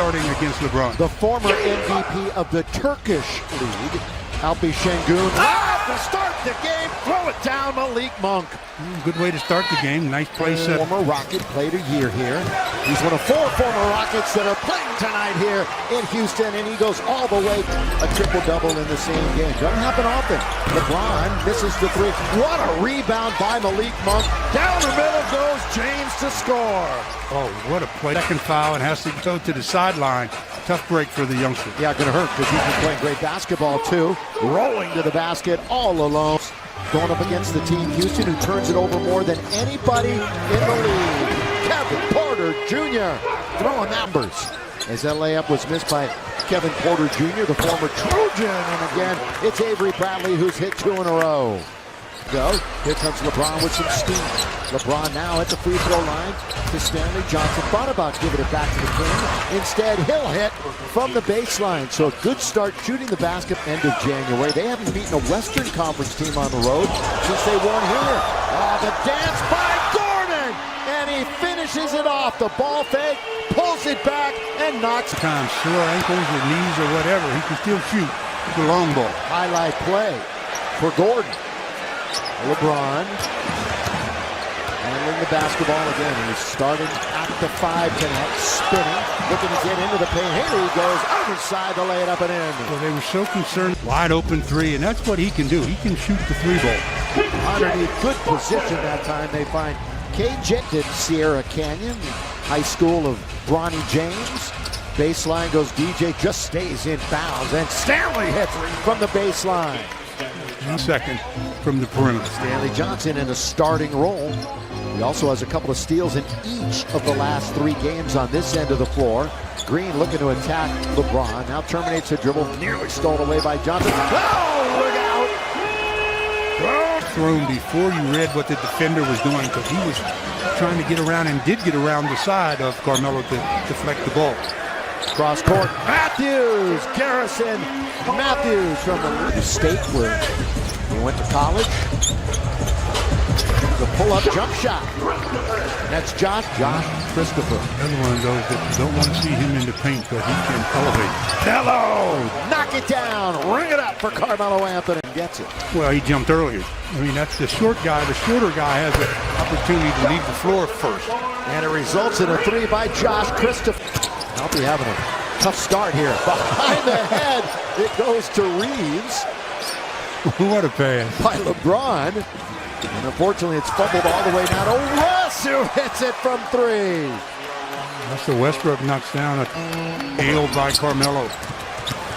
starting against LeBron. The former MVP of the Turkish League, Alpi Şengün. To start the game, throw it down, Malik Monk. Good way to start the game. Nice play set. Former Rocket played a year here. He's one of 4 former Rockets that are playing tonight here in Houston, and he goes all the way. A triple-double in the same game. Doesn't happen often. LeBron misses the 3. What a rebound by Malik Monk. Down the middle goes James to score. Oh, what a play. Second foul and has to go to the sideline. Tough break for the youngster. Yeah, gonna hurt because he's been playing great basketball too. Rolling to the basket all alone. Going up against the team Houston, who turns it over more than anybody in the league. Kevin Porter Jr. throwing numbers. As that layup was missed by Kevin Porter Jr., the former Trojan. And again, it's Avery Bradley who's hit 2 in a row. Here comes LeBron with some steam. LeBron now at the free throw line to Stanley Johnson. Thought about giving it back to the King. Instead, he'll hit from the baseline. So a good start shooting the basket end of January. They haven't beaten a Western Conference team on the road since they won here. The dance by Gordon! And he finishes it off. The ball fake, pulls it back, and knocks. Sometimes sore ankles or knees or whatever, he can still shoot the long ball. Highlight play for Gordon. LeBron handling the basketball again. He's starting at the 5 tonight, spinning, looking to get into the paint. Here he goes, other side to lay it up and in. Well, they were so concerned. Wide open 3, and that's what he can do. He can shoot the 3 ball. Underneath, good position that time. They find KJ at Sierra Canyon, high school of Bronny James. Baseline goes DJ, just stays in bounds, and Stanley hits from the baseline. Second from the perimeter. Stanley Johnson in a starting role. He also has a couple of steals in each of the last 3 games on this end of the floor. Green looking to attack LeBron. Now terminates the dribble. Nearly stolen away by Johnson. Oh, look out! Thrown before you read what the defender was doing, because he was trying to get around and did get around the side of Carmelo to deflect the ball. Cross court, Matthews, Garrison Matthews from the state where he went to college. The pull-up jump shot. That's Josh Christopher. Another one of those that don't want to see him in the paint, but he can elevate. Hello, knock it down, ring it up for Carmelo Anthony. Gets it. Well, he jumped earlier. I mean, that's the short guy. The shorter guy has an opportunity to leave the floor first. And it results in a 3 by Josh Christopher. I'll be having a tough start here. Behind the head, it goes to Reeves. What a pass. By LeBron. And unfortunately, it's fumbled all the way down to Russ, who hits it from 3. Russell Westbrook knocks down a nail by Carmelo,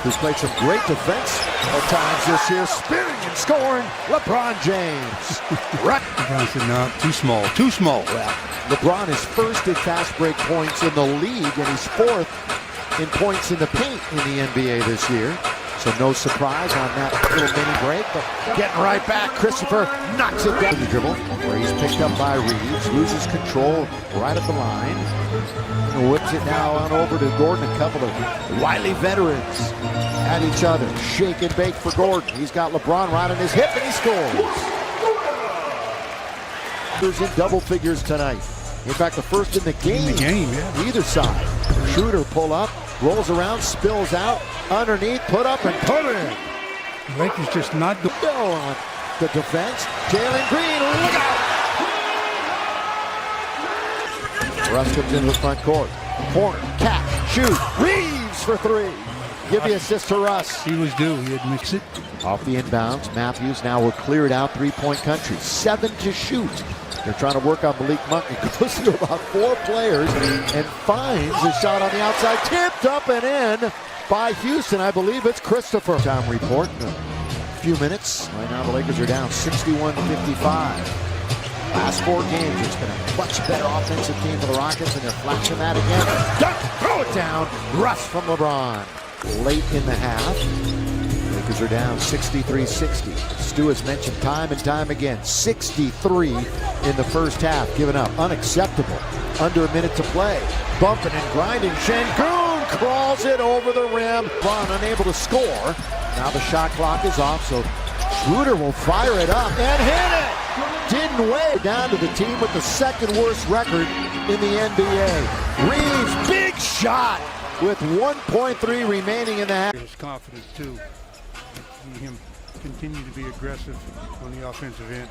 who's played some great defense at times this year, spinning and scoring. LeBron James. LeBron said, no, too small, too small. Well, LeBron is first in fast break points in the league, and he's 4th in points in the paint in the NBA this year. So no surprise on that little mini break, but getting right back, Christopher knocks it down the dribble, where he's picked up by Reeves, loses control right at the line, and whips it now on over to Gordon. A couple of wily veterans at each other, shake and bake for Gordon. He's got LeBron right on his hip, and he scores. He's in double figures tonight. In fact, the first in the game. Yeah. Either side. Schroeder pull up, rolls around, spills out, underneath, put up and put in. The Lakers just not doing on the defense. Jalen Green, look out! Russ comes into the front court. Corner, catch, shoot, Reeves for 3. Give the assist to Russ. He was due, he had mixed it. Off the inbounds, Matthews now will clear it out, 3-point country. 7 to shoot. They're trying to work on Malik Monk. He goes to about 4 players and finds a shot on the outside. Tipped up and in by Houston. I believe it's Christopher. Time report in a few minutes. Right now the Lakers are down 61-55. Last 4 games, it's been a much better offensive team for the Rockets, and they're flashing that again. Dunk, throw it down. Russ from LeBron. Late in the half. Lakers are down 63-60. Stu has mentioned time and time again, 63 in the first half, given up. Unacceptable. Under a minute to play. Bumping and grinding. Şengün crawls it over the rim. Bron unable to score. Now the shot clock is off, so Schroeder will fire it up and hit it. Didn't weigh down to the team with the 2nd worst record in the NBA. Reeves, big shot. with 1.3 remaining in the half. His confidence too. See him continue to be aggressive on the offensive end.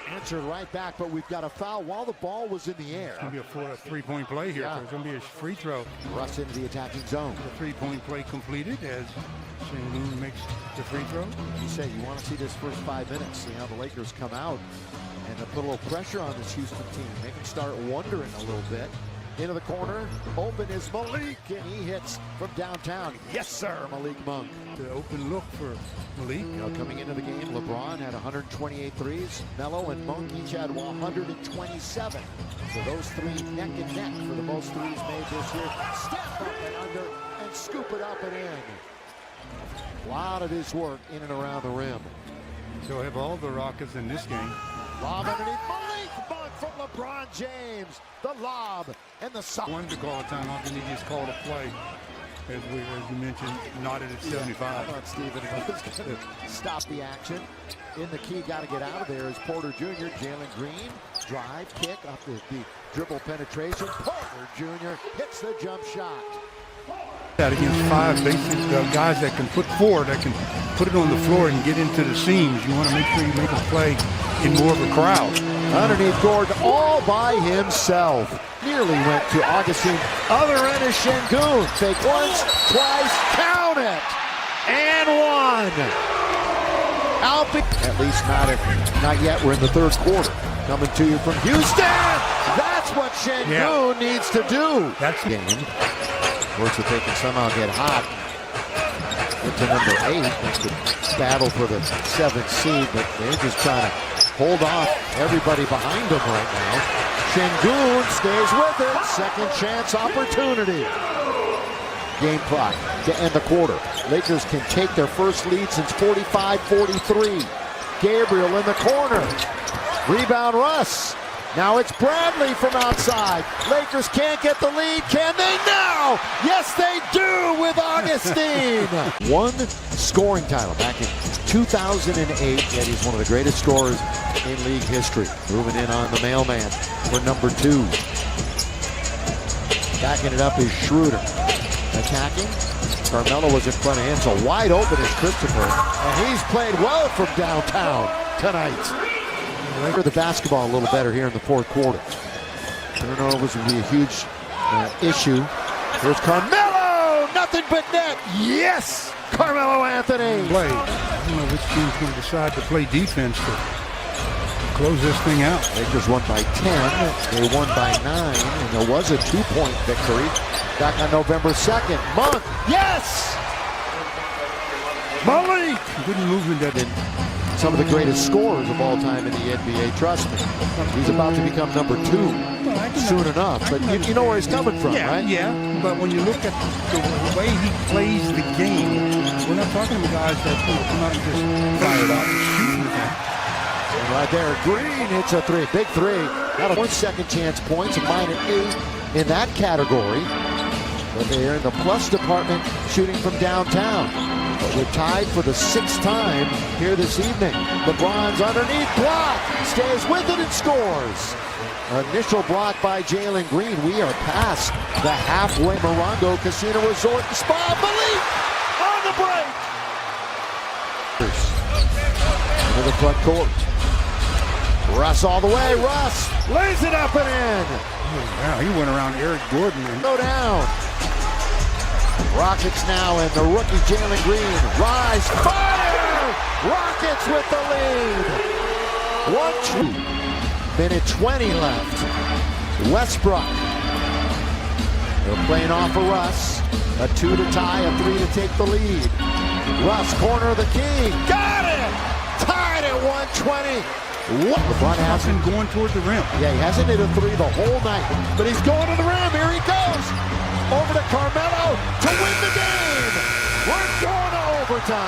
Answered right back, but we've got a foul while the ball was in the air. It's going to be a three-point play here. Yeah. It's going to be a free throw. Russ into the attacking zone. The three-point play completed as Sengun makes the free throw. You say you want to see this first 5 minutes, see how the Lakers come out and put a little pressure on this Houston team. Make them start wondering a little bit. Into the corner, open is Malik, and he hits from downtown. Yes, sir, Malik Monk. The open look for Malik. You know, coming into the game, LeBron had 128 threes. Melo and Monk each had 127. So those three neck and neck for the most threes made this year. Step up and under and scoop it up and in. A lot of his work in and around the rim. So have all the Rockets in this game. Lob underneath Malik Monk from LeBron James. The lob and the sock. Wanted to call a timeout, and he just called a play. As you mentioned, nodded at 75. I thought Steven was going to stop the action. In the key, got to get out of there is Porter Jr. Jalen Green, drive, kick, up the dribble penetration. Porter Jr. hits the jump shot. That against five basic guys that can put forward, that can put it on the floor and get into the seams. You want to make sure you make a play in more of a crowd. Underneath Gordon all by himself. Nearly went to Augustine. Other end is Sengun. Fake once, twice, count it. And one. At least not yet. We're in the third quarter. Coming to you from Houston. That's what Sengun needs to do. That's the game. Works if they can somehow get hot. Into number 8. That's the battle for the 7th seed, but they're just trying to hold off everybody behind them right now. Sengun stays with it. Second chance opportunity. Game clock to end the quarter. Lakers can take their first lead since 45-43. Gabriel in the corner. Rebound Russ. Now it's Bradley from outside. Lakers can't get the lead. Can they now? Yes, they do with Augustine. One scoring title back in 2008. Yet he's one of the greatest scorers in league history. Moving in on the mailman for number 2. Backing it up is Schroeder. Attacking. Carmelo was in front of him, so wide open is Christopher. And he's played well from downtown tonight. The basketball a little better here in the fourth quarter. Turnovers will be a huge issue. Here's Carmelo, nothing but net. Yes, Carmelo Anthony. Play. I don't know which team's going to decide to play defense to close this thing out. Lakers won by 10. They won by 9, and there was a 2-point victory back on November 2nd. Monk, yes. Malik. Good movement that in. Some of the greatest scorers of all time in the NBA, trust me. He's about to become number 2 soon enough, but you know where he's coming from, right? Yeah, but when you look at the way he plays the game, we're not talking to guys that come out and just fire it out and shoot. And right there, Green hits a 3, big 3. Got a second chance points, a -8 in that category. But they're in the plus department shooting from downtown. But we're tied for the 6th time here this evening. LeBron's underneath block, stays with it and scores. Initial block by Jalen Green. We are past the halfway Morongo Casino Resort and Spa. Malik on the break. Into the front court. Russ all the way. Russ lays it up and in. Wow, he went around Eric Gordon and go down. Rockets now and the rookie Jalen Green. Rise, fire! Rockets with the lead. 1-2. 20 left. Westbrook. They're playing off of Russ. A 2 to tie, a 3 to take the lead. Russ, corner of the key. Got it! Tied at 120. LeBron hasn't going toward the rim. Yeah, he hasn't hit a 3 the whole night. But he's going to the rim. Here he goes. Over to Carmelo to win the game. We're going to overtime.